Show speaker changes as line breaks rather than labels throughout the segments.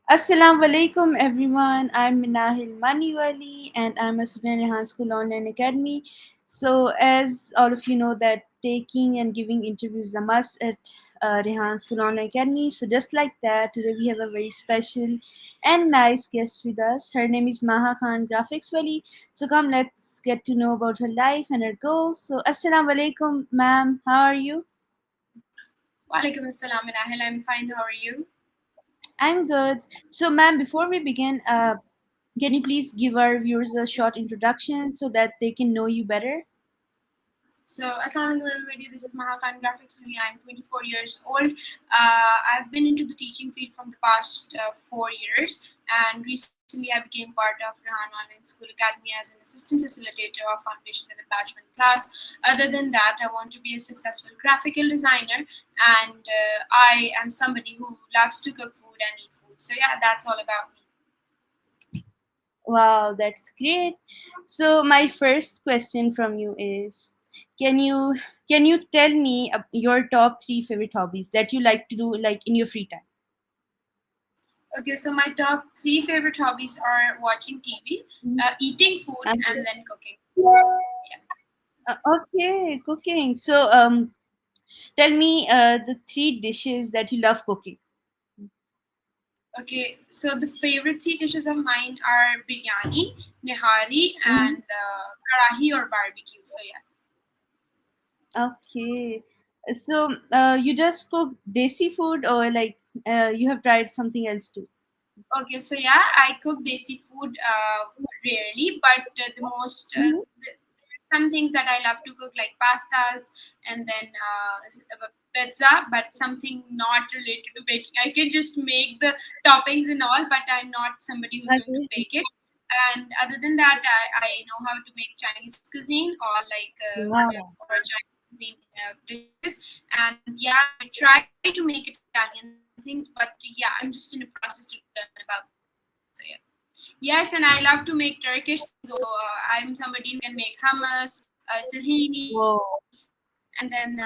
Assalamu alaikum everyone. I'm Minahil Maniwali and I'm a student in Rehan School Online Academy. So as all of you know that taking and giving interviews is a must at Rehan School Online Academy. So just like that, today we have a very special and nice guest with us. Her name is Maha Khan Graphics Wali. So come, let's get to know about her life and her goals. So Assalamu alaikum ma'am. How are you?
Walaikum assalam, Minahil. I'm fine. How are you?
I'm good. So ma'am, before we begin, can you please give our viewers a short introduction so that they can know you better?
So, Assalamu alaikum, everybody. This is Mahakan Graphics. I'm 24 years old. I've been into the teaching field from the past 4 years, and recently I became part of Rehan Online School Academy as an assistant facilitator of foundation level bachelor class. Other than that, I want to be a successful graphical designer, and I am somebody who loves to cook food and eat food. So, yeah, that's all about me.
Wow, that's great. So my first question from you is, can you can you tell me your top three favorite hobbies that you like to do like in your free time?
Okay, so my top three favorite hobbies are watching TV, eating food,
Okay.
and then cooking. Yeah.
Okay, cooking. So tell me the three dishes that you love cooking.
Okay, so the favorite three dishes of mine are biryani, nihari,
Mhm.
and karahi or barbecue. So yeah.
Okay. So you just cook desi food or like you have tried something else too?
Okay, so yeah, I cook desi food rarely, but
Mhm.
there are some things that I love to cook like pastas and then pizza, but something not related to baking. I can just make the toppings and all, but I'm not somebody who's going to
Okay.
bake it. And other than that, I know how to make Chinese cuisine or like
Wow.
or Chinese cuisine dishes. And yeah, I try to make Italian things, but yeah, I'm just in the process to learn about. So yeah. Yes, and I love to make Turkish things also. I'm somebody who can make hummus, tahini,
Whoa.
and then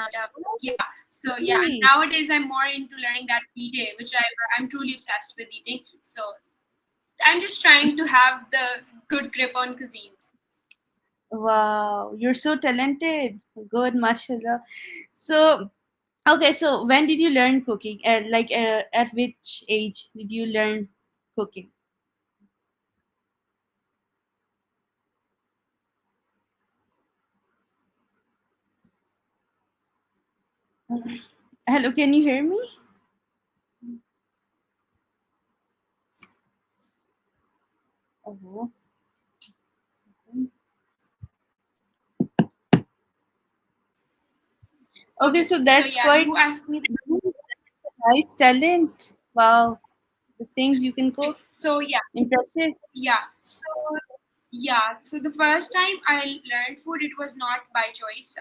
yeah. So yeah, and
Really?
nowadays I'm more into learning that pide, which I'm truly obsessed with eating. So I'm just trying to have the good grip on cuisines.
Wow. You're so talented. Good, mashallah. So, okay, so when did you learn cooking? At which age did you learn cooking? Hello, can you hear me? Oh. Okay,
Okay,
so
so
that's
yeah,
quite
you asked me.
nice talent. Wow. The things you can
Okay,
cook.
so
Impressive.
yeah. So yeah, so the first time I learned food, it was not by choice.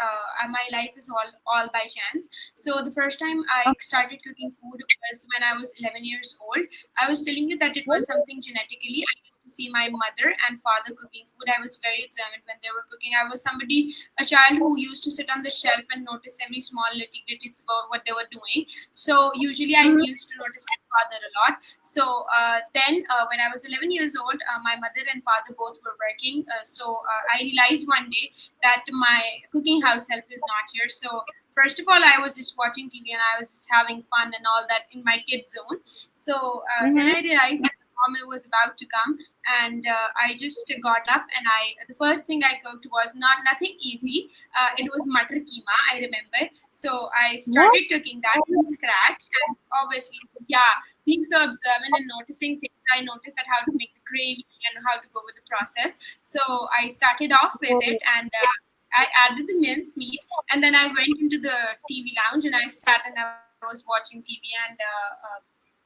My life is all by chance. So the first time I started cooking food was when I was 11 years old. I was telling you that it was
Okay.
something genetically. I used to see my mother and father cooking food. I was very examined when they were cooking. I was somebody, a child who used to sit on the shelf and notice every small little bits about what they were doing. So usually I
Mhm.
used to notice my father a lot. So then, when I was 11 years old, my mother and father both were working. So I realized one day that my cooking house help is not here. So first of all, I was just watching TV and I was just having fun and all that in my kid zone. So then
Mhm.
I realized that mom was about to come, and I just got up and the first thing I cooked was not nothing easy. It was matar keema. I remember. So I
What?
started cooking that from scratch, and obviously, yeah, being so observant and noticing things, I noticed that how to make the gravy and how to go with the process. So I started off with
Oh.
it, and I added the mince meat, and then I went into the TV lounge and I sat and I was watching TV, and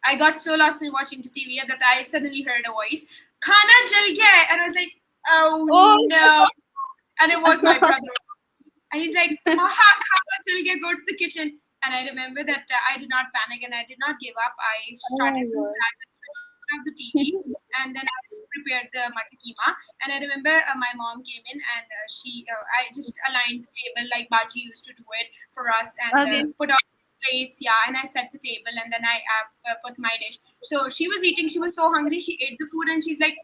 I got so lost in watching the TV that I suddenly heard a voice, "Khana jal gaya hai," and I was like, "Oh
Oh.
no!" And it was my brother. And he's like, Maha, Khana chal gaya, go to the kitchen. And I remember that I did not panic and I did not give up. I
Oh my
started from
god.
scratch. I switched off the TV and then I prepared the matar keema. And I remember my mom came in and I just aligned the table like Baji used to do it for us and
Okay.
put out plates, yeah, and I set the table, and then I put my dish. So she was eating. She was so hungry. She ate the food, and she's like,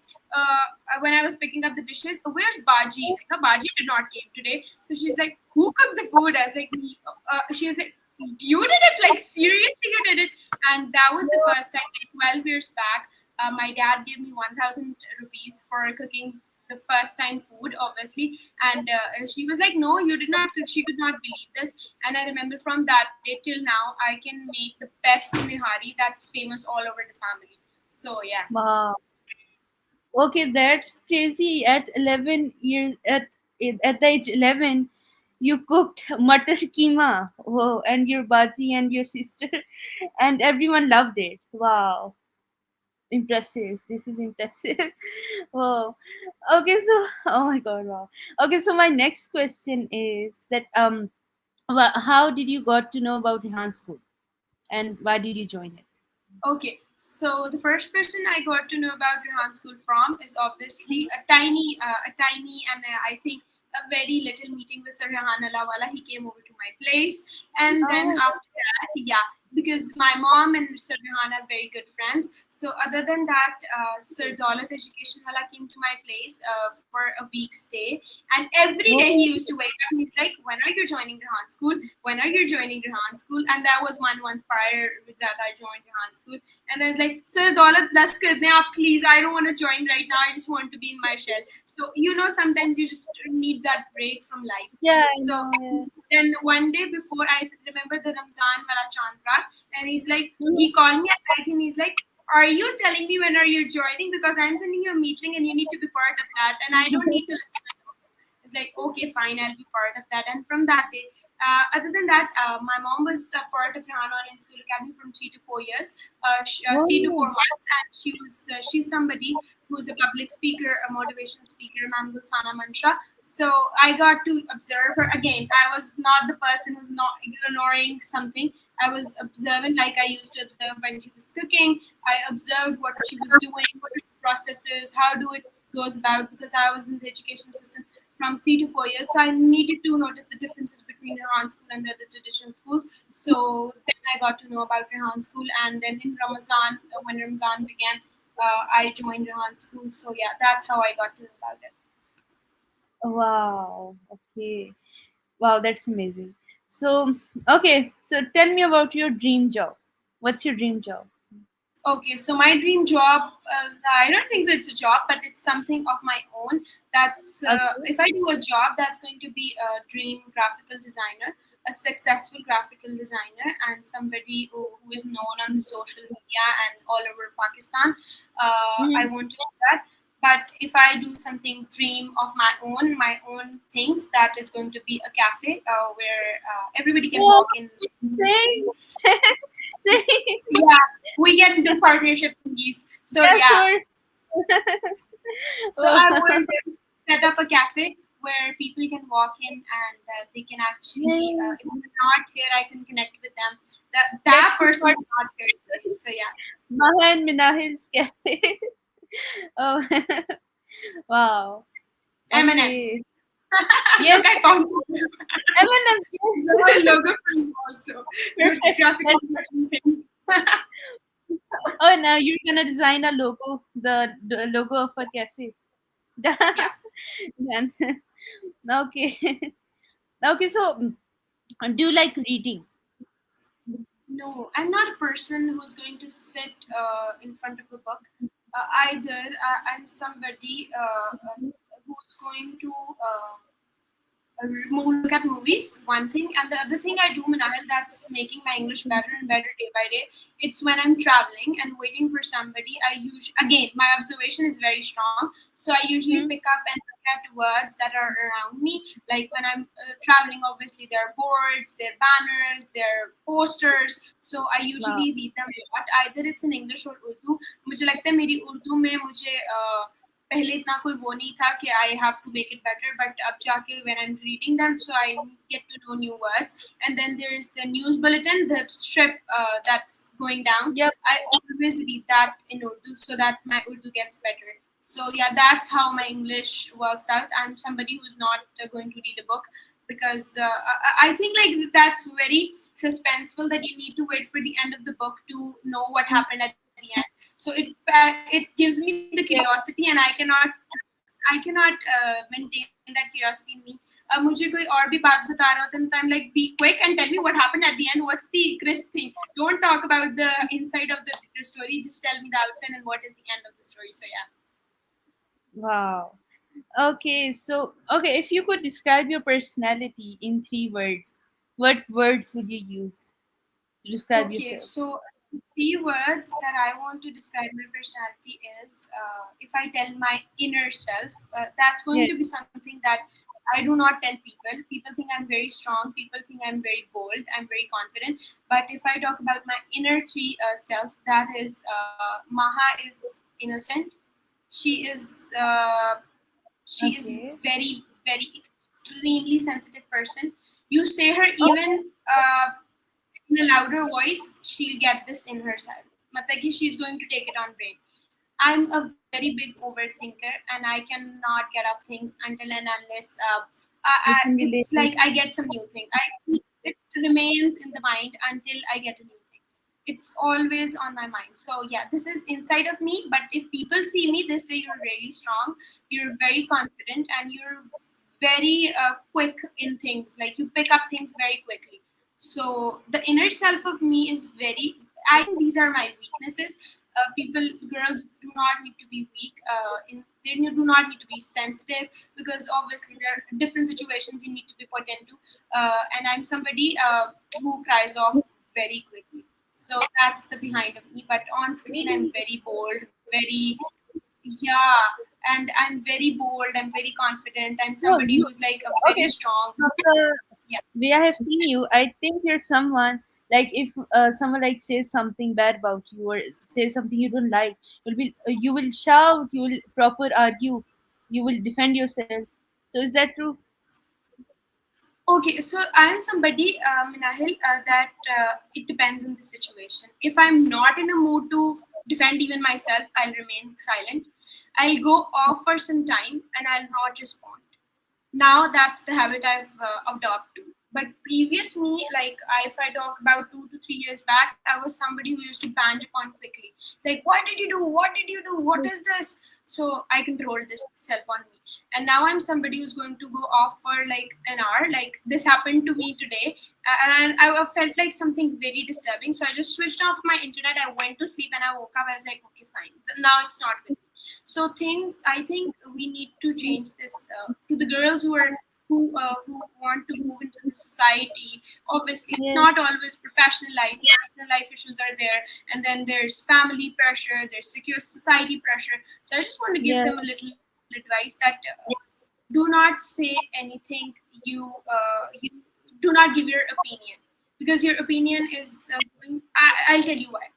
when I was picking up the dishes, where's Baji? Like, no, Baji did not came today. So she's like, who cooked the food? I was like, me. She was like, you did it? Like, seriously, you did it? And that was the first time, like 12 years back. My dad gave me 1,000 rupees for cooking the first time food, obviously. And she was like, no, you did not cook. She could not believe this. And I remember from that day till now, I can make the best nihari that's famous all over the family. So yeah.
Wow. Okay, that's crazy. At 11 years, at the age 11, you cooked matar keema. Whoa, and your baji and your sister, and everyone loved it. Wow, impressive. This is impressive. Wow. Okay, so oh my god, wow. Okay, so my next question is that how did you got to know about Rehan School, and why did you join it?
Okay, so the first person I got to know about Rehan School from is obviously a tiny, and I think a very little meeting with Sir Rehan Alawala. He came over to my place, and then
Oh,
after that, yeah, because my mom and Sir Rehan are very good friends. So other than that, Sir Daulat Education Wala came to my place for a week stay, and every day he
oh,
used to wake up and he's like, "When are you joining Rehan School? When are you joining Rehan School?" And that was 1 month prior that I joined Rehan School. And I was like, "Sir, Daulat, das kar dein aap, please. I don't want to join right now. I just want to be in my shell." So, sometimes you just need that break from life.
yeah, I
So
know. Yeah.
then one day before, I remember the Ramzan Wala Chandra, and he's like,
Mhm.
he called me at night and he's like, "Are you telling me when are you joining? Because I'm sending you a meeting and you need to be part of that, and I don't need to listen." It's like, okay, fine, I'll be part of that. And from that day, other than that, my mom was a part of Rehan Online School Academy from 3 to 4 years, 3 to 4 months, and she's somebody who's a public speaker, a motivational speaker, Ma'am Gulsana Mansha. So I got to observe her again. I was not the person who's not ignoring something. I was observant like I used to observe when she was cooking. I observed what she was doing, what are the processes, how do it goes about, because I was in the education system from 3 to 4 years. So I needed to notice the differences between Rehan School and the other traditional schools. So then I got to know about Rehan School, and then in Ramadan, when Ramadan began, I joined Rehan School. So yeah, that's how I got to know about it.
Wow. Okay. Wow, that's amazing. So, okay. So, tell me about your dream job. What's your dream job?
Okay, so my dream job, I don't think so it's a job, but it's something of my own. That's
Okay.
if I do a job, that's going to be a dream graphical designer, a successful graphical designer, and somebody who is known on the social media and all over Pakistan. I
Mhm.
want to do that. But if I do something dream of my own things, that is going to be a cafe where everybody can
Oh,
walk in.
same. Same.
Yeah, we can do partnership in these. So
Yeah,
yeah,
sure.
so
Wow.
I want to set up a cafe where people can walk in and they can actually,
Yeah,
if they're not here, I can connect with them. That
that's the
person
part.
is not here today. So yeah,
Maha and Minahil's cafe. Oh, wow.
M&M's.
Okay. Yes,
Look, I found something.
M&M.
My
Yes.
logo for you also. Good
Perfect.
graphic
That's
design things.
oh, now you're gonna design a logo, the logo of a cafe.
Yeah.
Then- okay. Okay, so do you like reading?
No, I'm not a person who's going to sit in front of a book. Either I'm somebody who's going to look at movies, one thing, and the other thing I do, Manahil, that's making my English better and better day by day. It's when I'm traveling and waiting for somebody. I usually, again, my observation is very strong, so I usually
Hmm?
pick up and look at words that are around me. Like when I'm traveling, obviously there are boards, there are banners, there are posters. So I
Wow.
usually read them a lot. Either it's in English or Urdu. मुझे लगता है मेरी उर्दू में मुझे पहले इतना कोई वो नहीं था कि I have to make it better, but अब जाके when I'm reading them, so I get to know new words. And then there's the news bulletin, the strip that's going down.
Yep.
I always read that in Urdu so that my Urdu gets better. So yeah, that's how my English works out. I'm somebody who's not going to read a book. because I think like that's very suspenseful that you need to wait for the end of the book to know what happened at the end. So it gives me the curiosity, and I cannot maintain that curiosity in me. मुझे कोई और भी बात बता रहा होता है तो I'm like, be quick and tell me what happened at the end. What's the crisp thing? Don't talk about the inside of the story. Just tell me the outside and what is the end of the story. So yeah.
Wow. Okay, so if you could describe your personality in 3 words, what words would you use to describe
Okay,
yourself?
so 3 words that I want to describe my personality is if I tell my inner self, that's going
Yeah.
to be something that I do not tell people. People think I'm very strong, people think I'm very bold, I'm very confident. But if I talk about my inner three selves, that is Maha is innocent. She is she is
Okay.
very, very extremely sensitive person. You say her
Oh,
even in a louder voice, she'll get this in herself. Matlab ki she's going to take it on brain. I'm a very big overthinker, and I cannot get off things until and unless
I can relate
it's
to
like I get some new thing. It remains in the mind until I get a new thing. It's always on my mind. So yeah, this is inside of me. But if people see me, they say you're really strong, you're very confident, and you're very quick in things. Like you pick up things very quickly. So the inner self of me is very. I think these are my weaknesses. Girls do not need to be weak. They do not need to be sensitive because obviously there are different situations you need to be put into. And I'm somebody who cries off very quickly. So that's the behind of me. But on screen, I'm very bold, very yeah, and I'm very bold. I'm very confident. I'm
no,
somebody
you
who's like a very
okay.
strong.
From the
Yeah.
way I have seen you, I think you're someone like if someone like says something bad about you or says something you don't like, you will shout, you will proper argue, you will defend yourself. So is that true?
Okay, so I'm somebody, Minahil, that it depends on the situation. If I'm not in a mood to defend even myself, I'll remain silent. I'll go off for some time and I'll not respond. Now that's the habit I've adopted. But previous me, like if I talk about 2 to 3 years back, I was somebody who used to panic upon quickly. Like, what did you do? What did you do? What is this? So I controlled this self on me. And now I'm somebody who's going to go off for like an hour. Like this happened to me today, and I felt like something very disturbing. So I just switched off my internet. I went to sleep, and I woke up. I was like, okay, fine. Now it's not with me. So things, I think we need to change this to the girls who want to move into the society. Obviously, it's
Yeah,
not always professional life. Personal life issues are there, and then there's family pressure, there's secure society pressure. So I just want to give
yeah,
them a little advice that do not say anything. You do not give your opinion because your opinion is I'll tell you why.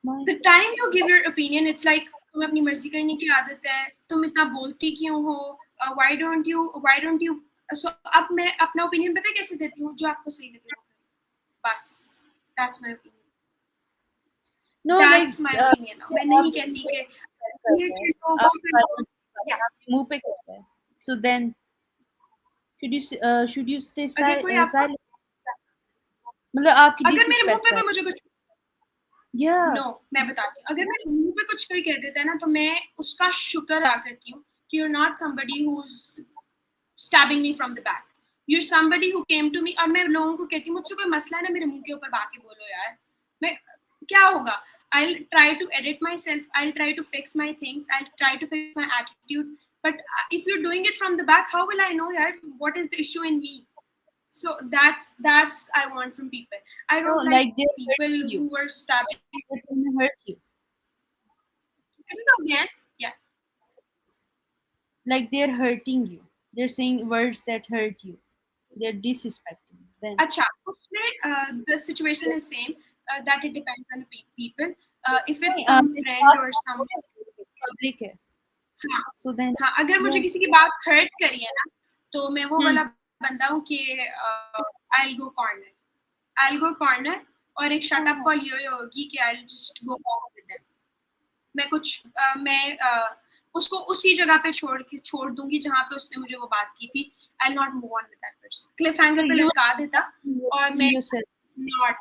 my,
The time you give your opinion, it's like तुम्हें अपनी मर्जी करने की आदत है, तुम इतना बोलती क्यों हो, why don't you so अब मैं अपना opinion पता है कैसे देती हूँ, जो आपको सही लगे वो करें, बस that's my opinion.
no, like
That's my opinion now. मैं नहीं कहती कि ये कर दो, वो कर दो. Yeah.
मुंह पे कहता है. So then should you stay
अगर कोई आपको
silent? मतलब आपकी
अगर मेरे मुंह
disrespect
पे
कर.
कोई मुझे कुछ
Yeah.
नो मैं बताती हूँ, अगर मेरे मुंह पे कुछ कोई कह देता है ना तो मैं उसका शुक्र अदा करती हूँ कि you're not somebody who's stabbing me from the back. You're somebody who came to me. और मैं लोगों को कहती हूँ मुझसे कोई मसला है ना मेरे मुंह के ऊपर बाकी बोलो यार, मैं क्या होगा. I'll try to edit myself, I'll try to fix my things, I'll try to fix my attitude. But if you're doing it from the back, how will I know yaar what is the issue in me? So that's I want from people. I
No,
don't like
like they're
people
hurting you.
who are stabbing.
They're trying to hurt you.
Can you go again? Yeah.
Like they're hurting you. They're saying words that hurt you. They're disrespecting. Then
Acha, the situation is same. That it depends on the people. If it's some
it's
friend
not
or some,
public है.
हाँ
So then
हाँ, अगर मुझे
yeah.
किसी की बात hurt करी है ना, तो मैं वो
Hmm.
वाला बंदा हूँ कि I'll go corner. I'll go corner और एक shut up call ये होगी कि I'll just go off with them. मैं उसको उसी जगह पे छोड़ दूंगी जहाँ पे उसने मुझे वो बात की थी. I'll not move on with that person. Cliff hanger पे
You
लटका देता और मैं
yourself.
not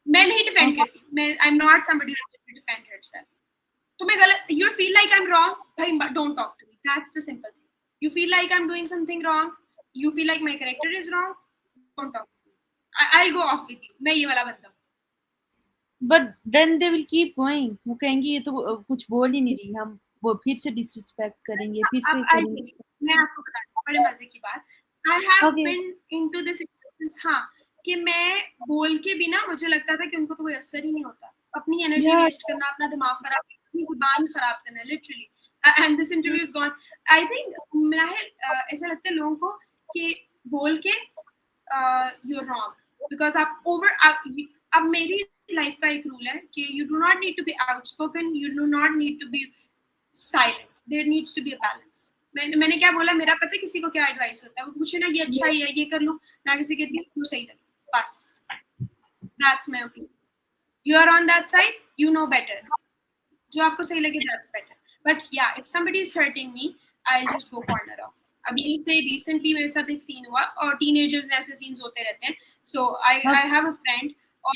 मैं नहीं डिफेंड करती. I am not somebody who defend herself. तुम्हें गलत, you feel like I'm wrong, भाई don't talk to me. That's the simple thing. You feel like I'm doing something wrong, you feel like my character is wrong, don't talk to me. I'll go off with you. मैं ये वाला बंदा हूँ.
But then they will keep going. वो कहेंगे ये तो कुछ बोल ही नहीं रही, हम वो फिर से डिसरिस्पेक्ट करेंगे, फिर से करेंगे.
मैं आपको बताती हूँ बड़े मजे की बात. I have
Okay.
been into this situations, हाँ, कि मैं बोल के भी ना मुझे लगता था कि उनको तो कोई असर ही नहीं होता. अपनी एनर्जी
Yeah.
वेस्ट करना, अपना दिमाग खराब, अपनी जुबान खराब करना, literally. And this interview is gone. I think ऐसा लगता है लोगों को कि बोल के यू आर रॉन्ग बिकॉज आप ओवर. अब मेरी लाइफ का एक रूल है कि you do not need to be outspoken, you do not need to be silent. There needs to be a balance. मैंने क्या बोला, मेरा पता है किसी को क्या एडवाइस होता है, वो पूछे ना ये अच्छा ही है, ये कर लूं ना, किसी के दिल तू सही लगे, बस. That's my opinion. You are on that side, you know better. जो आपको सही लगे दैट्स बेटर. बट या if somebody is hurting me, I will just go corner off. अभी से रिसेंटली मेरे साथ एक सीन हुआ, और टीनेजर्स में ऐसे सीन्स होते रहते हैं. So I have a friend, और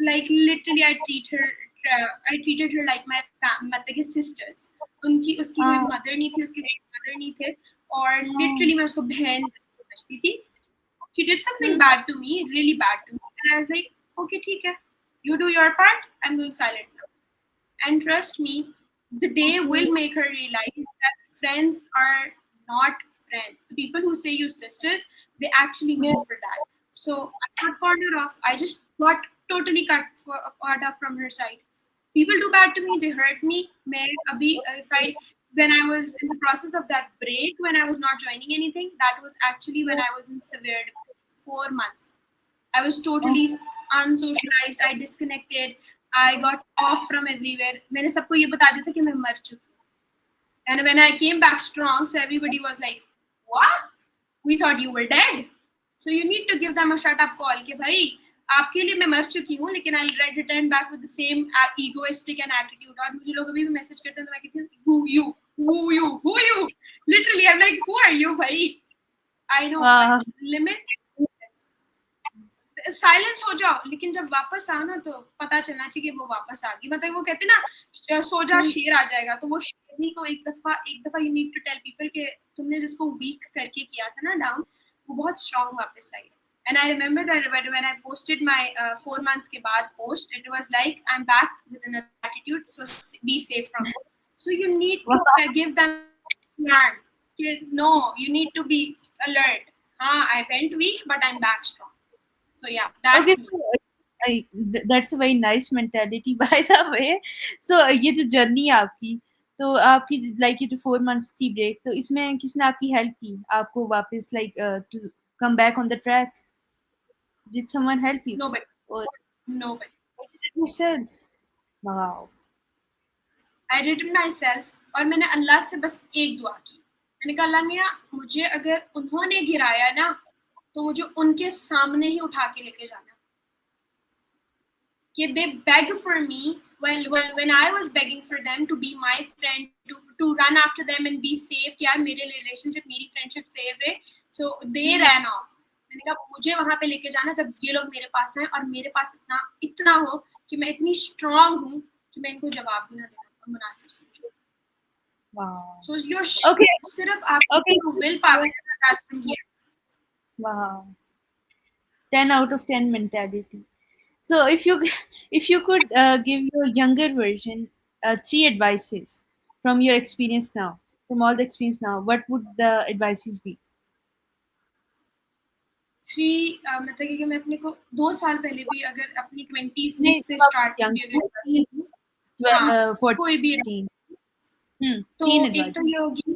like literally I treated her like my मतलब कि sisters. उसकी कोई मदर नहीं थी, उसके मदर नहीं थे, और लिटरली मैं उसको बहन जैसे समझती थी. She did something bad to me, really bad to me, and I was like, okay, ठीक है, you do your part, I'm going silent now. And trust me, the day will make her realize that friends are not friends. The people who say you sisters, they actually mean for that. So I got cornered off. I just got totally cut off from her side. People do bad to me, they hurt me. When I was in the process of that break, when I was not joining anything, that was actually when I was in severe depression. 4 months. I was totally unsocialized. I disconnected. I got off from everywhere. मैंने सबको ये बता दिया था कि मैं मर चुकी हूँ. And when I came back strong, so everybody was like, "What? We thought you were dead." So you need to give them a shut up call कि भाई आपके लिए मैं मर चुकी हूँ, लेकिन I'll return back with the same egoistic and attitude. और मुझे लोग अभी भी मैसेज करते हैं तो मैं कहती हूँ who you? Literally I'm like, who are you भाई? I know limits. साइलेंस हो जाओ, लेकिन जब वापस आओ ना तो पता चलना चाहिए कि वो वापस आ गई. मतलब वो कहते ना सो जा शेर आ जाएगा, तो वो शेरनी को एक दफा you need to tell people कि तुमने जिसको वीक करके किया था ना डाउन, वो बहुत स्ट्रांग वापस आई. And I remember that when I posted my 4 months के बाद post, it was like I'm back with another attitude, so be safe from it. So you need to give them plan. No, you need to be alert. I went weak, but I'm back strong. So yeah, that's
okay. So, that's a very nice mentality by the way. So ये जो journey आपकी, तो आपकी like ये जो 4 months थी break, तो इसमें किसने आपकी हेल्प की आपको वापस like to come back on the track? Did someone help you?
Nobody.
Or
Nobody.
you did it yourself? Wow.
I did it myself. और मैंने अल्लाह से बस एक दुआ की. मैंने कहा अल्लाह मियाँ, मुझे अगर उन्होंने गिराया ना, तो मुझे उनके सामने ही उठा के लेके जाना. कि they beg for me when I was begging for them to be my friend, to run after them and be safe, कि यार मेरे relationship, मेरी friendship safe है. So they ran off. मैंने कहा मुझे वहाँ पे लेके जाना जब ये लोग मेरे पास हैं, और मेरे पास इतना हो कि मैं इतनी strong हूँ कि मैं इनको जवाब भी ना देना मुनासिब समझूं.
Wow.
So you're okay. सिर्फ आपकी will power that's from here.
Wow. 10 out of 10 mentality. So if you could give your younger version 3 advices from your experience now, from all the experience now, what would the advices be?
3 मतलब कि मैं अपने को 2 साल पहले भी अगर अपनी 20s से स्टार्ट भी अगर कोई भी तो एक तो ये होगी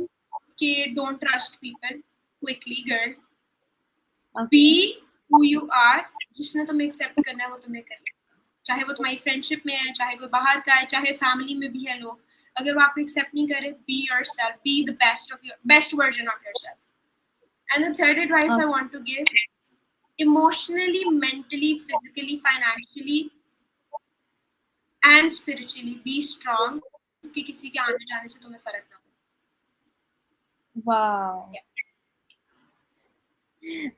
कि don't trust people quickly girl. Be who you are. जिसने तुम्हें एक्सेप्ट करना है वो तुम्हें कर ले, चाहे वो तुम्हारी फ्रेंडशिप में है, चाहे कोई बाहर का है, चाहे फैमिली में भी है लोग. अगर वो आपको एक्सेप्ट नहीं करे, be yourself, be the best version of yourself. And the third advice I want to give, emotionally, mentally, physically, financially, and spiritually be strong कि किसी के आने जाने से तुम्हें फर्क ना हो.
Wow.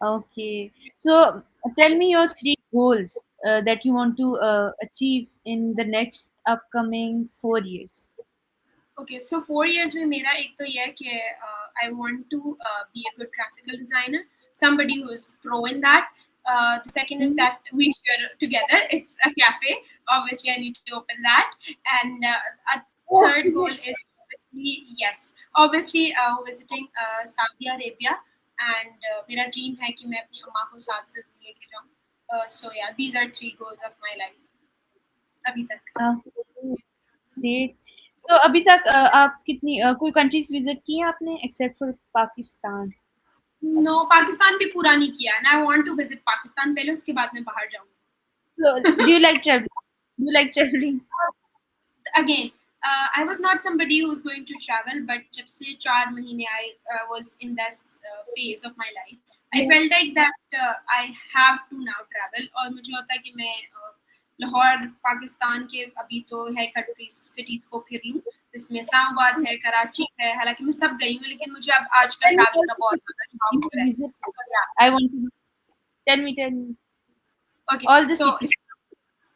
Okay. So tell me your three goals that you want to achieve in the next upcoming 4 years.
Okay, so 4 years में मेरा एक तो ये है कि I want to be a good graphical designer, somebody who is pro in that. The second is that we share together. It's a cafe. Obviously, I need to open that. And a third goal is obviously visiting Saudi Arabia. And मेरा dream है कि मैं अपनी अम्मा को साथ से लेके जाऊँ. So yeah, these are three goals of my life. अभी तक.
Great. So अभी तक आप कितनी कोई countries visit की हैं आपने except for Pakistan?
No, Pakistan भी पूरा नहीं किया and I want to visit Pakistan पहले उसके बाद मैं बाहर जाऊंगी.
So, do you like traveling? Do you like traveling?
Again, I was not somebody who's going to travel, but जब से 4 महीने I was in this phase of my life, I felt like that I have to now travel. और मुझे होता है कि मैं लाहौर पाकिस्तान के अभी तो है कंट्रीज सिटीज को फिर लूं, जिसमें इस्लामाबाद है, कराची है, हालांकि मैं सब गई हूँ, लेकिन मुझे अब आजकल ट्रैवल का बहुत ज्यादा शौक हो रहा है. So, yeah.
I want to tell me.
Okay,
All the
so
cities.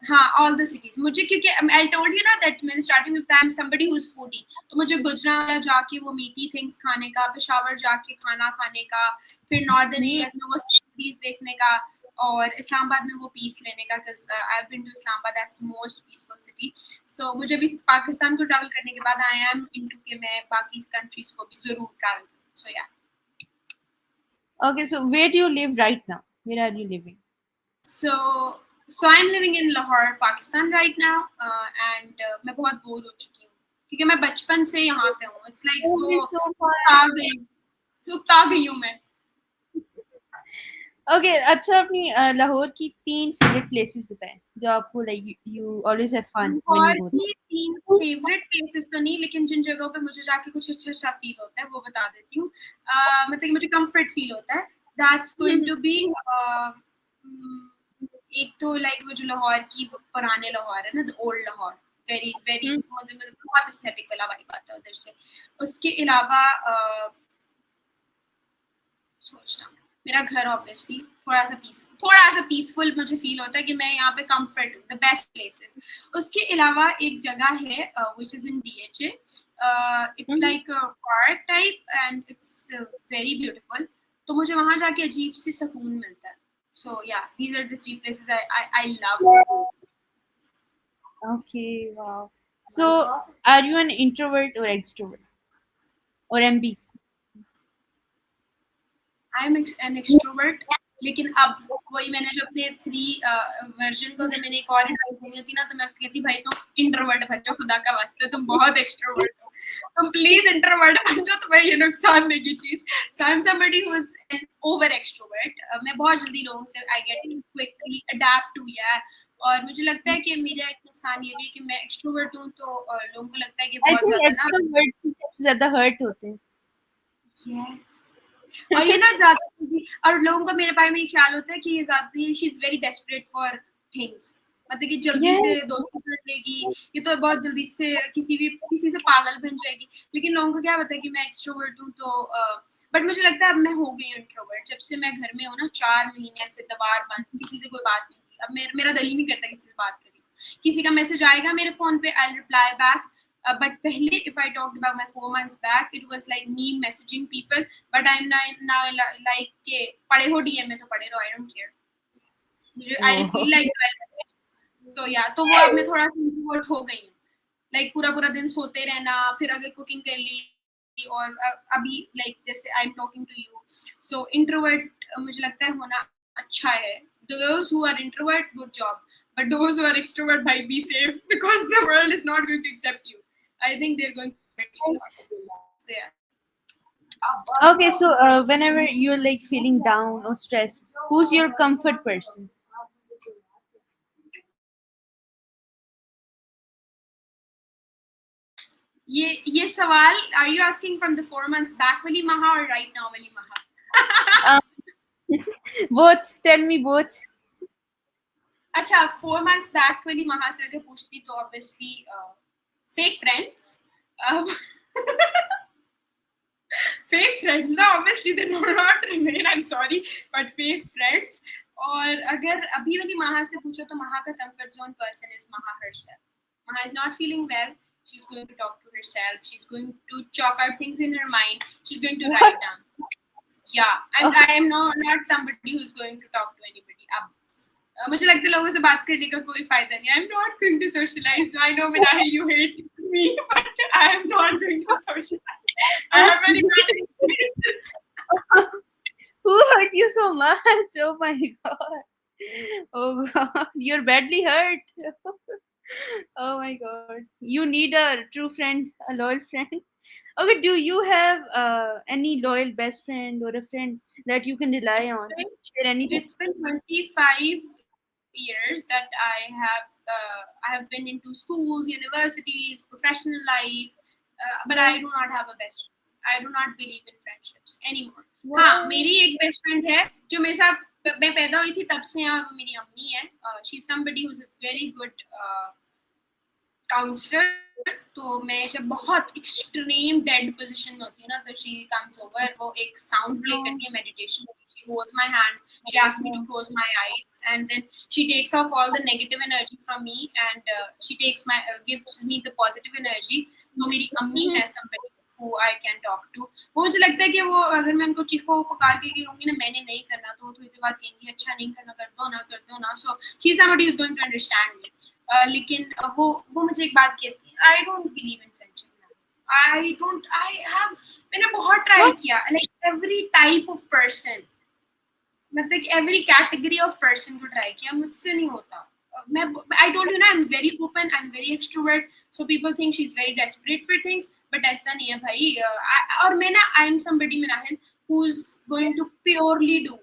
हाँ, all the cities. मुझे क्योंकि I told you ना that मैंने starting with I'm somebody who's foodie, तो मुझे गुजरात जाके वो मीठी things खाने का, पेशावर जाके खाना खाने का, फिर northern areas में वो cities देखने का, और इस्लामाबाद में वो पीस लेने का, because I've been to Islamabad, that's the most peaceful city. So मुझे भी पाकिस्तान को travel करने के बाद I am into कि मैं बाकी countries को भी जरूर travel करूँ. So yeah.
Okay, so where do you live right now? Where are you living?
So I'm living in Lahore, Pakistan right now, and मैं बहुत बोर हो चुकी हूँ क्योंकि मैं बचपन से यहाँ पे हूँ. It's like उकता गई हूँ मैं.
Okay, अच्छा अपनी लाहौर की 3 favorite places बताएं जो आपको like you always have fun when you
Lahore
go.
की 3 favorite places तो नहीं, लेकिन जिन जगहों पे मुझे जाके कुछ अच्छा फील होता है वो बता देती हूँ. मतलब कि मुझे comfort फील होता है. That's going to be एक तो लाइक वो जो लाहौर की पुराने लाहौर है ना, the old Lahore, very very मतलब बहुत एस्थेटिक वाला वाइब आता है उधर से. उसके अलावा सोचना मेरा घर ऑब्वियसली थोड़ा सा पीसफुल मुझे फील होता है कि मैं यहाँ पे कंफर्ट हूँ. The best places. उसके अलावा एक जगह है which is in DHA. It's like a park type and it's very beautiful. तो मुझे वहां जाके अजीब सी सुकून मिलता है. So yeah, these are the 3 places I love.
Okay, wow. So are you an introvert or extrovert or MB?
I'm an extrovert. लेकिन अब वही मैंने जो अपने 3 वर्जन को अगर मैंने एक और एडवाइस देनी होती ना तो मैं उसको कहती भाई तुम इंट्रोवर्ट बन जाओ, खुदा का वास्ते तुम बहुत एक्सट्रोवर्ट हो, तुम प्लीज इंट्रोवर्ट बन जाओ, तुम्हें ये नुकसान देगी चीज. So I am somebody who is an over extrovert. मैं बहुत जल्दी लोगों से I get quickly adapt to या. और मुझे लगता है कि मेरा एक नुकसान ये भी है कि मैं एक्सट्रोवर्ट हूँ तो लोगों को लगता है कि बहुत ज्यादा ना
सबसे ज्यादा हर्ट होते हैं.
यस. और ये ना ज्यादा और लोगों का मेरे बारे में ख्याल होता है कि ये ज्यादा she is very desperate for things, मतलब कि जल्दी से दोस्ती कर लेगी, ये तो बहुत जल्दी से किसी से पागल बन जाएगी. लेकिन लोगों को क्या पता है कि मैं एक्सट्रोवर्ट हूँ. तो बट मुझे लगता है अब मैं हो गई हूँ इंट्रोवर्ट. जब से मैं घर में हूँ ना 4 महीने से दबार बंद, किसी से कोई बात नहीं. अब मेरा दिल ही नहीं करता किसी से बात करने. किसी का मैसेज आएगा मेरे फोन पे, I reply back. But pehle, if I talked about my 4 months back, it was like me messaging people. But I'm now like के पढ़े हो DM में तो पढ़े रहो, I don't care. मुझे I feel like so yeah, तो वो अब मैं थोड़ा सा introvert हो गई हूँ. Like पूरा दिन सोते रहना, फिर अगर cooking कर ली और अभी like जैसे I'm talking to you. So introvert मुझे लगता है होना अच्छा है. Those who are introvert, good job. But those who are extrovert, might be safe because the world is not going to accept you. I think they're going to accept you. So yeah.
Okay, so whenever you're like feeling down or stressed, who's your comfort person?
ये सवाल are you asking from the 4 months back wali Maha or right now wali Maha?
Both. Tell me both.
अच्छा 4 months back वाली महा से अगर पूछती तो obviously fake friends fake friends ना obviously they do not remain, I'm sorry, but fake friends. और अगर अभी वाली महा से पूछो तो महा का comfort zone person is Maha herself. Maha is not feeling well, she's going to talk to herself, she's going to chalk out things in her mind, she's going to write down. Yeah, I am not somebody who's going to talk to anybody. अब मुझे लगता है लोगों से बात करने का कोई फायदा नहीं. I'm not going to socialize. I know Minahil, you hate me, but I am not going to socialize. I have very bad experiences.
Who hurt you so much? Oh my god. Oh god, you're badly hurt. Oh my god, you need a true friend, a loyal friend. Okay, do you have any loyal best friend or a friend that you can rely on? Share anything.
It's been 25 years that I have been into schools, universities, professional life, but I do not have a best friend. I do not believe in friendships anymore. हाँ, मेरी एक best friend है जो मेरे साथ मैं पैदा हुई थी तब से हैं और वो मेरी अम्मी है. She is somebody who is a very good counsellor. तो मैं जब बहुत एक्सट्रीम डेड पोजीशन में होती हूँ ना तो शी कम्स ओवर, वो एक साउंड प्ले करती है meditation. She holds my hand, she asks me to close my eyes and then she takes off all the negative energy from me and she takes my gives me the positive energy. तो मेरी अम्मी है somebody who I can talk to. वो मुझे लगता है कि वो अगर मैं उनको चीखो पुकार के कहूँगी ना मैंने नहीं करना तो वो थोड़ी देर बाद कहेंगी अच्छा नहीं करना, कर दो ना. So she is somebody who is going to understand me. लेकिन वो मुझे एक बात कहती है, I don't believe in friendship. मैंने बहुत ट्राई किया, like every type of person, मतलब एवरी कैटेगरी ऑफ पर्सन को ट्राई किया, मुझसे नहीं होता. मैं आई टोल्ड यू ना, I am very open, I am very extrovert, so people think she is very desperate for things, but ऐसा नहीं है भाई. और मैं ना I am somebody Minahil who is going to purely do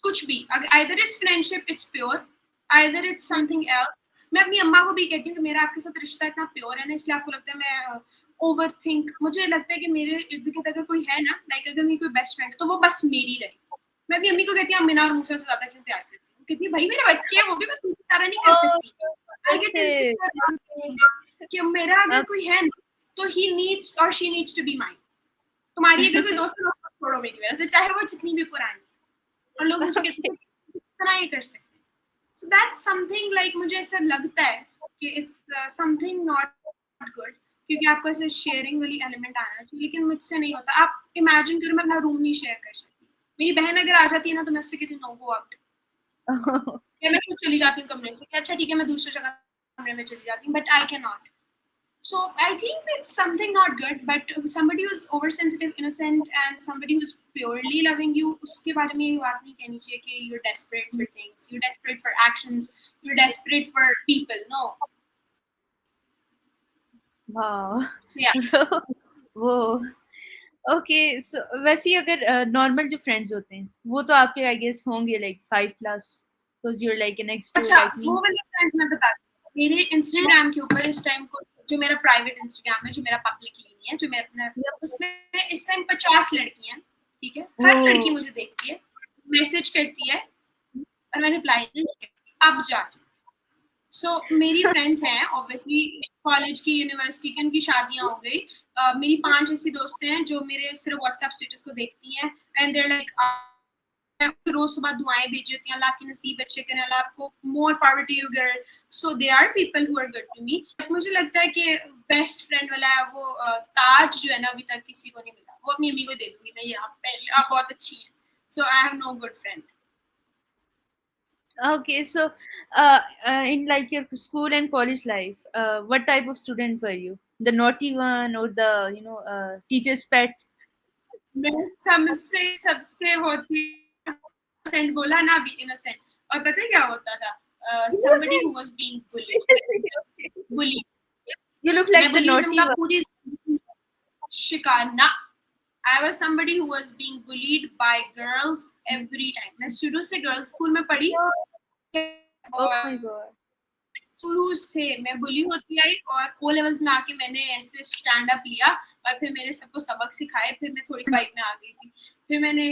कुछ भी. Either it's friendship, it's pure, either it's something else. मैं अपनी अम्मा को भी कहती हूँ कि मेरा आपके साथ रिश्ता इतना प्योर है ना, इसलिए आपको लगता है मैं ओवर थिंक. मुझे लगता है कि मेरे इर्द गिर्द अगर कोई है ना, लाइक अगर मेरी कोई बेस्ट फ्रेंड है तो वो बस मेरी रहे. मैं अपनी अम्मी को कहती हूँ मीना और मुझसे ज्यादा क्यों प्यार करती हूँ. कहती है भाई मेरे बच्चे हैं, वो भी मैं तुमसे सारा नहीं कर सकती. कि मेरा अगर कोई है ना तो ही नीड्स और she needs to be mine. तुम्हारी अगर कोई दोस्त है उसको छोड़ो मेरी वजह से, चाहे वो जितनी भी पुरानी. और लोग मुझे कहते हैं इतना ये कर सकते. So that's something like मुझे ऐसा लगता है कि it's something not good, क्योंकि आपको ऐसे शेयरिंग वाली एलिमेंट आना चाहिए, लेकिन मुझसे नहीं होता. आप इमेजिन करो मैं अपना रूम नहीं शेयर कर सकती. मेरी बहन अगर आ जाती है ना तो मैं उससे कहती हूँ नो गो आउट. मैं खुद चली जाती हूँ कमरे से, अच्छा ठीक है मैं दूसरी जगह कमरे में चली जाती हूँ, but I can not. So I think that's something not good, but somebody who's oversensitive, innocent, and somebody who's purely loving you, उसके बारे में ये बात नहीं कहनी चाहिए कि you're desperate for things, you're desperate for actions, you're desperate for people. No.
Wow.
So yeah.
वो ओके. सो वैसे ही अगर नॉर्मल जो फ्रेंड्स होते हैं वो तो आपके आई गेस होंगे like 5+ because you are like an extro
अच्छा
लाइक मी.
वो वाले फ्रेंड्स मैं बताती हूँ. मेरे इंस्टाग्राम के ऊपर इस टाइम को जो मेरा प्राइवेट इंस्टाग्राम है, जो मेरा पब्लिकली नहीं है, जो मैं अपना, उसमें इस टाइम 50 लड़कियां, ठीक है, हर लड़की मुझे देखती है, मैसेज करती है और मैं रिप्लाई नहीं करती अब जाके. सो मेरी फ्रेंड्स हैं ऑब्वियसली कॉलेज की, यूनिवर्सिटी की, उनकी शादियां हो गई. मेरी 5 ऐसी दोस्तें हैं जो मेरे सिर्फ व्हाट्सएप स्टेटस को देखती हैं एंड देयर लाइक रोज सुबह दुआएं भेज देती हैं, अल्लाह की नसीब अच्छे करें, अल्लाह आपको more power to you girl. So they are people who are good to me. मुझे लगता है कि बेस्ट फ्रेंड वाला है वो ताज जो है ना अभी तक किसी को नहीं मिला. वो अपनी अम्मी को दे दूंगी मैं, ये आप बहुत अच्छी हैं. So I have no good friend.
Okay, so in like your school and college life, what type of student were you? The naughty one or the teacher's pet?
मैं सबसे होती innocent बोला ना अभी, innocent. और पता है क्या होता था? Somebody who was being bullied.
You look like the naughty one.
पूरी शिकार ना. I was somebody who was being bullied by girls every time. मैं शुरू से girls school में पढ़ी.
Oh my god.
शुरू से मैं बुली होती आई और ओ लेवल्स में आके मैंने ऐसे स्टैंड अप लिया और फिर मैंने सबको सबक सिखाए, फिर मैं थोड़ी सी वाइब में आ गई थी। फिर मैंने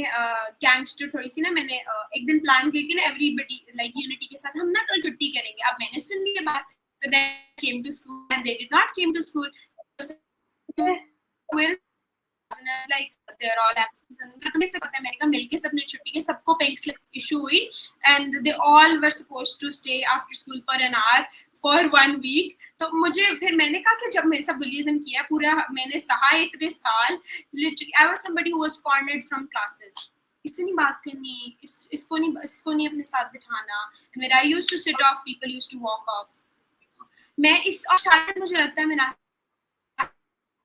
गैंगस्टर थोड़ी सी ना, मैंने एक दिन प्लान किया कि ना एवरीबडी लाइक यूनिटी के साथ हम ना कल छुट्टी करेंगे। अब मैंने सुन ली बात, तो they came to school and they did not came to school. Like they are all absent. तुम्हें सब पता है, मैंने कहा मिलके सबने छुट्टी के सबको पिंक स्लिप इशू हुई and they all were supposed to stay after school for an hour for 1 week. तो मुझे फिर मैंने कहा कि जब मेरे साथ बुलिज्म किया पूरा मैंने सहा इतने साल, literally I was somebody who was cornered from classes. इससे नहीं बात करनी, इसको नहीं अपने साथ बिठाना। When I used to sit off, people used to walk off. मैं इस, और शायद मुझे लगता है मैं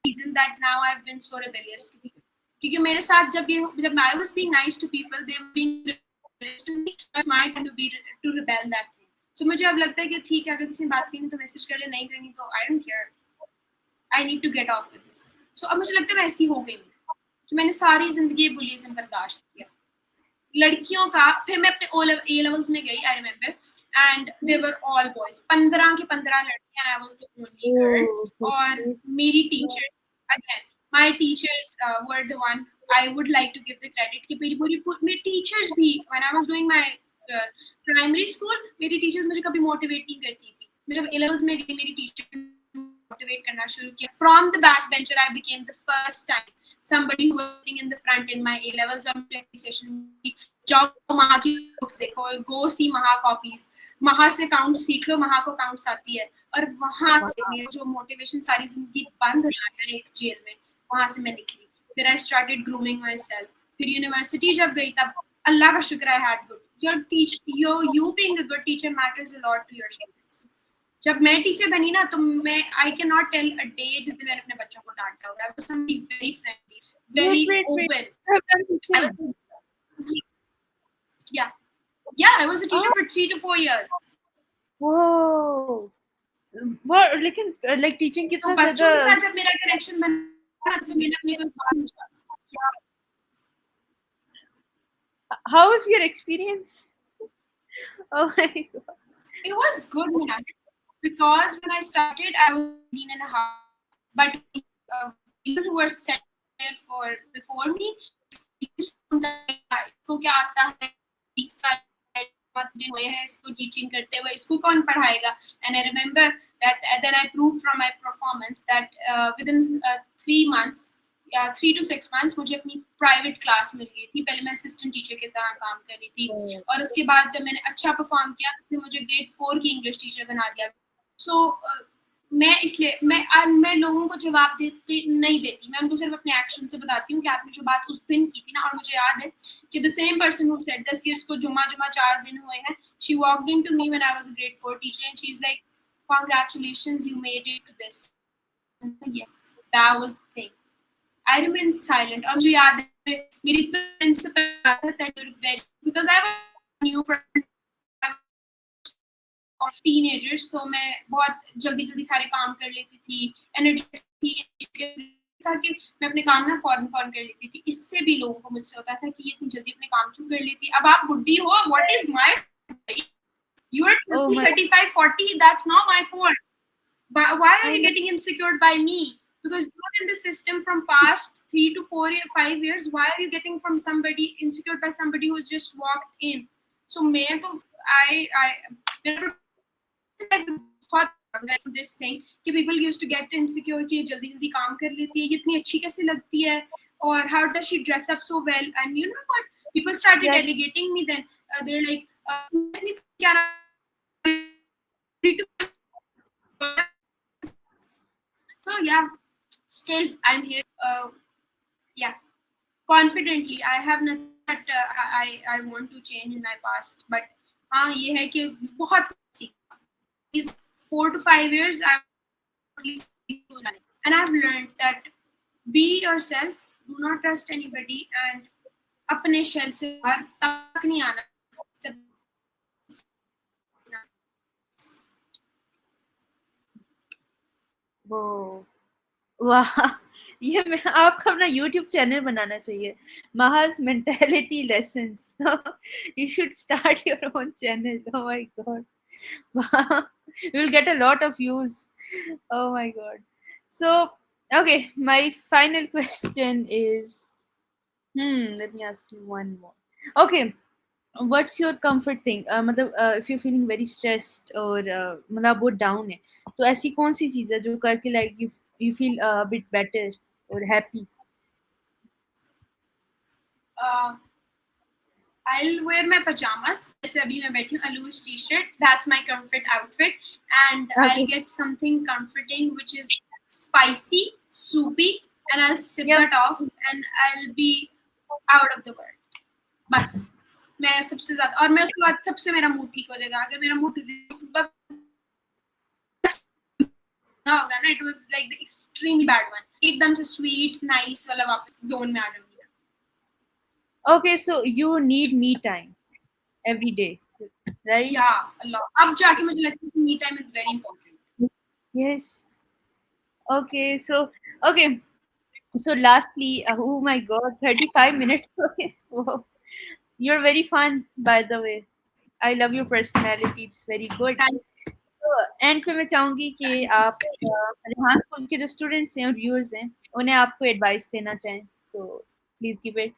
reason that now I've been so rebellious to people, क्योंकि मेरे साथ जब I was being nice to people, they were being rebellious to me. It's my turn to rebel that thing. So मुझे अब लगता है कि ठीक है, अगर किसी ने बात करनी तो मैसेज कर ले, नहीं करनी तो I don't care. I need to get off with this. So अब मुझे लगता है मैं ऐसी हो गई हूँ कि मैंने सारी जिंदगी बुलिज्म बर्दाश्त किया लड़कियों का। फिर मैं अपने A levels में गई, I remember, and they were all boys. 15 की 15 लड़कियां, I was the only girl. और मेरी teacher, again, my teachers were the one I would like to give the credit कि मेरी teachers भी, when I was doing my primary school, मेरी teachers मुझे कभी motivate नहीं करती थी। मैं जब A levels में गई, मेरी teacher motivate करना शुरू किया। From the backbencher, I became the first time somebody who was sitting in the front in my A levels or appreciation. जाओ महा की बुक्स देखो, गो सी महा कॉपीज, महा से काउंट सीख लो, महा को काउंट्स आती है। और वहां से मेरी जो मोटिवेशन सारी जिंदगी बंद हो गया एक जेल में, वहां से मैं निकली। फिर I started grooming my self. फिर यूनिवर्सिटी जब गई तब अल्लाह का शुक्र I had good, you being a good teacher matters a lot to your students. जब मैं टीचर बनी ना तो मैं I can not tell a day जिस दिन मैंने अपने बच्चों को डांटा होगा। I was somebody very friendly, very open. Yeah, I was a teacher for 3 to 4 years.
Whoa. What, लेकिन like teaching कितना ज़्यादा
बच्चों के साथ जब मेरा कनेक्शन बना तो मैंने अपने को पूछा,
how was your experience? Oh my god,
it was good, because when I started I was 18.5, but people who were set there for before me, इसको क्या आता है, 20 साल दिन हुए हैं इसको टीचिंग करते हुए, इसको कौन पढ़ाएगा। And I remember that then I prove from my performance that within 3 months या 3 to 6 months मुझे अपनी प्राइवेट क्लास मिल गई थी। पहले मैं असिस्टेंट टीचर की तरह काम कर रही थी, और उसके बाद जब मैंने अच्छा परफॉर्म किया तो फिर मुझे ग्रेड 4 की इंग्लिश टीचर बना दिया। सो मैं इसलिए मैं लोगों को जवाब नहीं देती, मैं उनको सिर्फ अपने एक्शन से बताती हूँ कि आपने जो बात उस दिन की थी ना। और मुझे याद है कि the same person who said this, इसको जुम्मा 4 दिन हुए हैं, she walked into me when I was a grade 4 teacher and she is like, congratulations, you made it to this. Yes, that was the thing. I remained silent. और मुझे याद है मेरी principal that you're very, because I was new teenagers, तो मैं बहुत जल्दी सारे काम कर लेती थी, एनर्जी ताकि मैं अपने काम ना फौरन कर लेती थी। इससे भी लोगों को मुझसे होता था कि ये इतनी जल्दी अपने काम क्यों कर लेती, अब आप बुढ़ी हो, what is my, you are 35, 40, that's not my fault. But why are you getting insecure by me? Because you're in the system from past 3 to 4 5 years. Why are you getting from somebody insecure by somebody who's just walked in? So मैं तो this thing कि people used to get insecure कि जल्दी काम कर लेती है, ये इतनी अच्छी कैसे लगती है, और how does she dress up so well, and you know what, people started delegating me then. They're like so yeah, still I'm here, yeah, confidently. I have nothing that I want to change in my past, but हाँ ये है कि बहुत सीखा these 4 to 5 years and I've learned that be yourself, do not trust anybody, and अपने shell से बाहर तक नहीं आना।
वाह, ये मैं आपका अपना YouTube चैनल बनाना चाहिए, Maha's mentality lessons. You should start your own channel. Oh my god. Wow. We'll get a lot of views. Oh my god. So, okay, my final question is, let me ask you one more. Okay, what's your comfort thing? मतलब if you're feeling very stressed or मतलब बहुत down है, तो ऐसी कौन सी चीज़ है जो करके like you feel a bit better or happy?
Uh, I'll wear my pajamas. जैसे अभी मैं बैठी हूँ, a loose t-shirt. That's my comfort outfit. And I'll
Okay.
get something comforting which is spicy, soupy, and I'll sip
Yep.
that off, and I'll be out of the world. बस मैं सबसे ज्यादा, और मैं उसके बाद सबसे मेरा मूड ठीक हो जाएगा. अगर मेरा मूड ना होगा ना, it was like the extremely bad one. एकदम से sweet, nice वाला वापस zone में आ जाऊंगी.
Okay, so you need me time every day, right?
Yeah, a lot. अब जाके मुझे लगता है कि me time is very important.
Yes. Okay, so okay. So lastly, oh my god, 35 minutes. Okay. Whoa. You're very fun, by the way. I love your personality. It's very good.
And
तो and पे मैं चाहूँगी कि आप Rehan school के जो students हैं और व्यूअर्स हैं, उन्हें आपको एडवाइस देना चाहें, तो please give it.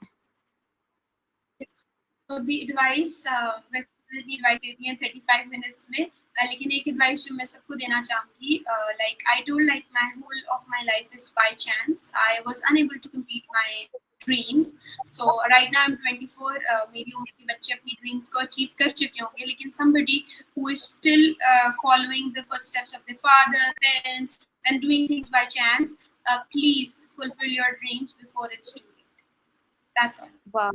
so the advice, वैसे मैंने दी advice दे दी है 35 minutes में, लेकिन एक advice जो मैं सबको देना चाहूँगी, like I told, like my whole of my life is by chance. I was unable to complete my dreams. So right now I'm 24. मेरी उम्र के बच्चे अपनी dreams को achieve कर चुके होंगे, लेकिन somebody who is still following the footsteps of their father, parents, and doing things by chance, please fulfill your dreams before it's too late. That's all.
Wow,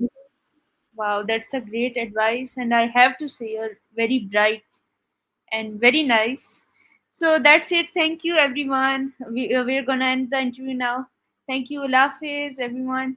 wow, that's a great advice, and I have to say you're very bright and very nice. So that's it. Thank you, everyone. We're gonna end the interview now. Thank you, Allah Hafiz, everyone.